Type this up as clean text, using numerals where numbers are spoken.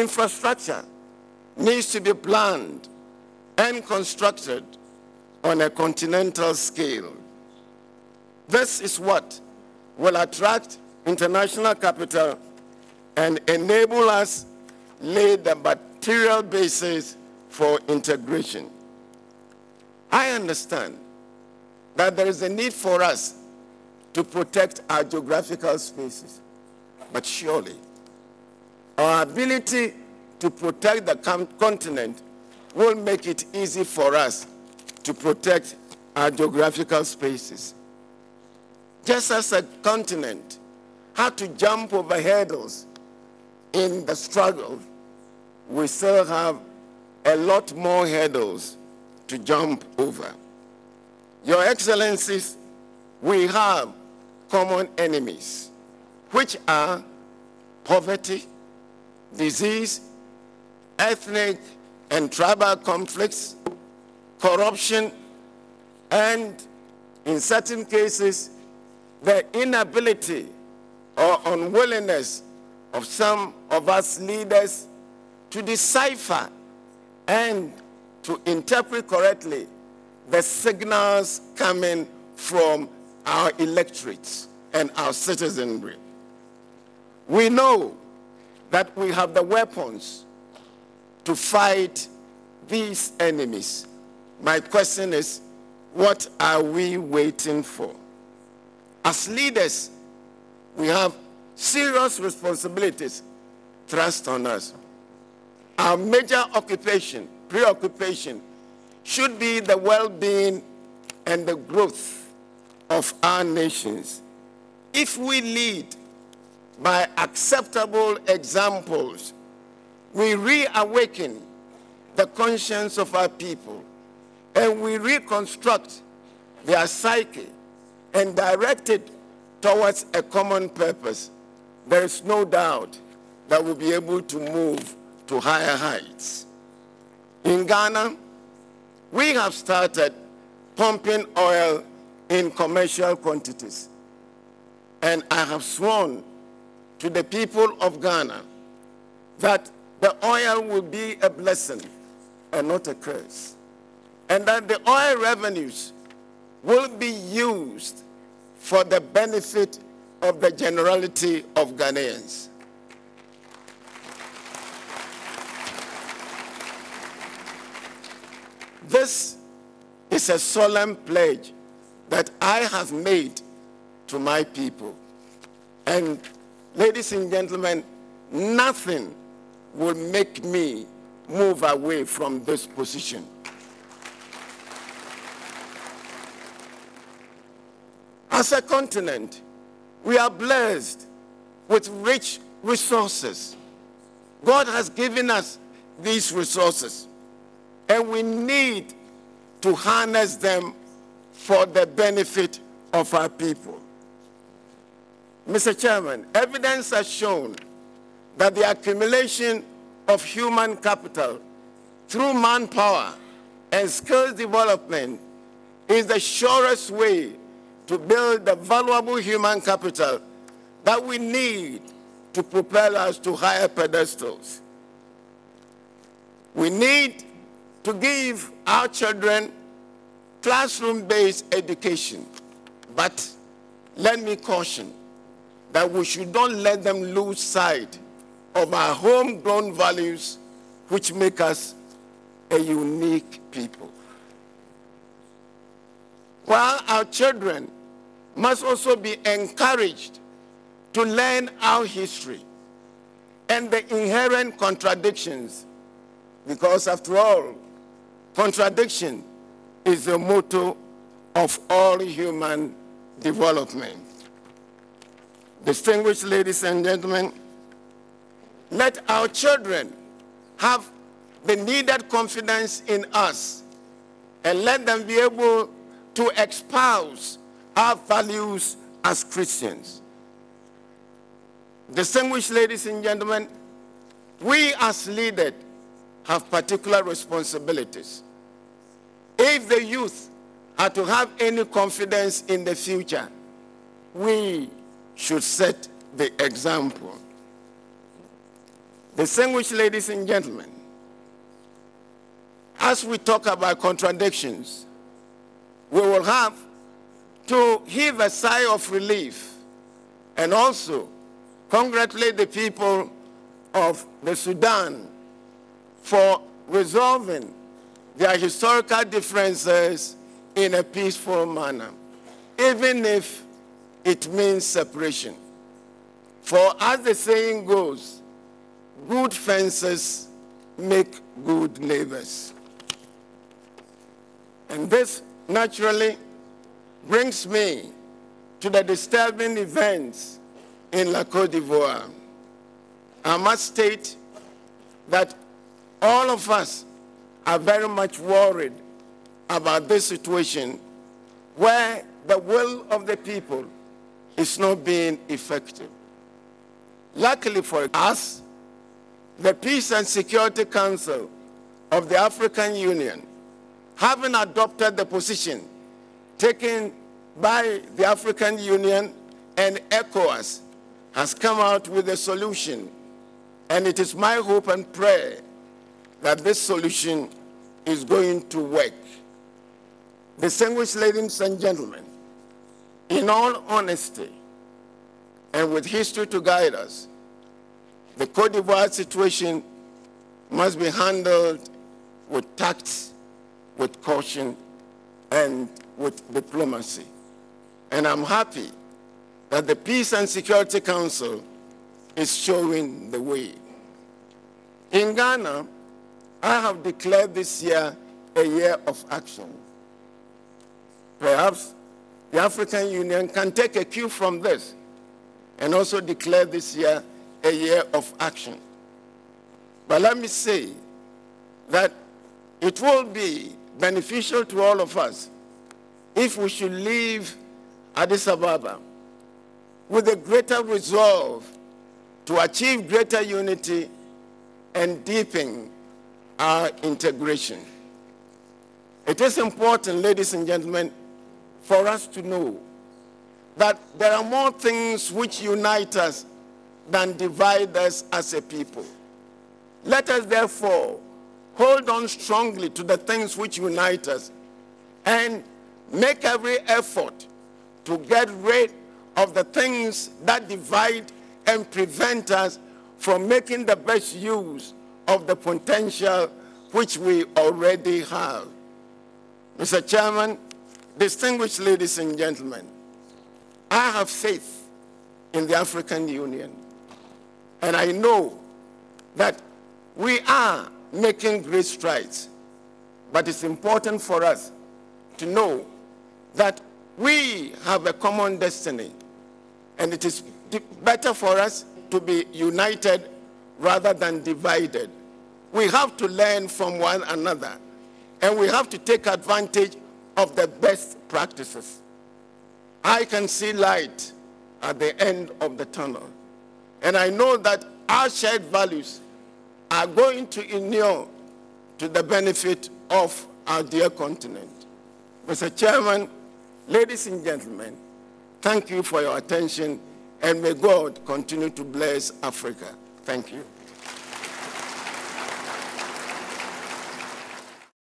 Infrastructure needs to be planned and constructed on a continental scale. This is what will attract international capital and enable us lay the material basis for integration. I understand that there is a need for us to protect our geographical spaces, but surely our ability to protect the continent will make it easy for us to protect our geographical spaces. Just as a continent had to jump over hurdles in the struggle, we still have a lot more hurdles to jump over. Your Excellencies, we have common enemies, which are poverty, disease, ethnic and tribal conflicts, corruption, and in certain cases, the inability or unwillingness of some of us leaders to decipher and to interpret correctly the signals coming from our electorates and our citizenry. We know that we have the weapons to fight these enemies. My question is, what are we waiting for? As leaders, we have serious responsibilities thrust on us. Our major preoccupation, should be the well-being and the growth of our nations. If we lead by acceptable examples, we reawaken the conscience of our people, and we reconstruct their psyche and direct it towards a common purpose, there is no doubt that we'll be able to move to higher heights. In Ghana, we have started pumping oil in commercial quantities, and I have sworn to the people of Ghana that the oil will be a blessing and not a curse, and that the oil revenues will be used for the benefit of the generality of Ghanaians. This is a solemn pledge that I have made to my people. And ladies and gentlemen, nothing will make me move away from this position. As a continent, we are blessed with rich resources. God has given us these resources, and we need to harness them for the benefit of our people. Mr. Chairman, evidence has shown that the accumulation of human capital through manpower and skills development is the surest way to build the valuable human capital that we need to propel us to higher pedestals. We need to give our children classroom-based education, but let me caution that we should not let them lose sight of our homegrown values, which make us a unique people. While our children must also be encouraged to learn our history and the inherent contradictions, because after all, contradiction is the motto of all human development. Distinguished ladies and gentlemen, let our children have the needed confidence in us, and let them be able to espouse our values as Christians. Distinguished ladies and gentlemen, we as leaders have particular responsibilities. If the youth are to have any confidence in the future, we should set the example. Distinguished ladies and gentlemen, as we talk about contradictions, we will have to heave a sigh of relief and also congratulate the people of the Sudan for resolving their historical differences in a peaceful manner, even if it means separation. For as the saying goes, good fences make good neighbors. And this naturally brings me to the disturbing events in La Côte d'Ivoire. I must state that all of us are very much worried about this situation where the will of the people is not being effective. Luckily for us, the Peace and Security Council of the African Union, having adopted the position taken by the African Union and ECOWAS, has come out with a solution. And it is my hope and prayer that this solution is going to work. Distinguished ladies and gentlemen, in all honesty and with history to guide us, the Côte d'Ivoire situation must be handled with tact, with caution, and with diplomacy. And I'm happy that the Peace and Security Council is showing the way. In Ghana, I have declared this year a year of action. Perhaps the African Union can take a cue from this and also declare this year a year of action. But let me say that it will be beneficial to all of us if we should leave Addis Ababa with a greater resolve to achieve greater unity and deepen our integration. It is important, ladies and gentlemen, for us to know that there are more things which unite us than divide us as a people. Let us therefore hold on strongly to the things which unite us and make every effort to get rid of the things that divide and prevent us from making the best use of the potential which we already have. Mr. Chairman, distinguished ladies and gentlemen, I have faith in the African Union, and I know that we are making great strides, but it's important for us to know that we have a common destiny, and it is better for us to be united rather than divided. We have to learn from one another, and we have to take advantage of the best practices. I can see light at the end of the tunnel, and I know that our shared values are going to inure to the benefit of our dear continent. Mr. Chairman, ladies and gentlemen, thank you for your attention, and may God continue to bless Africa. Thank you.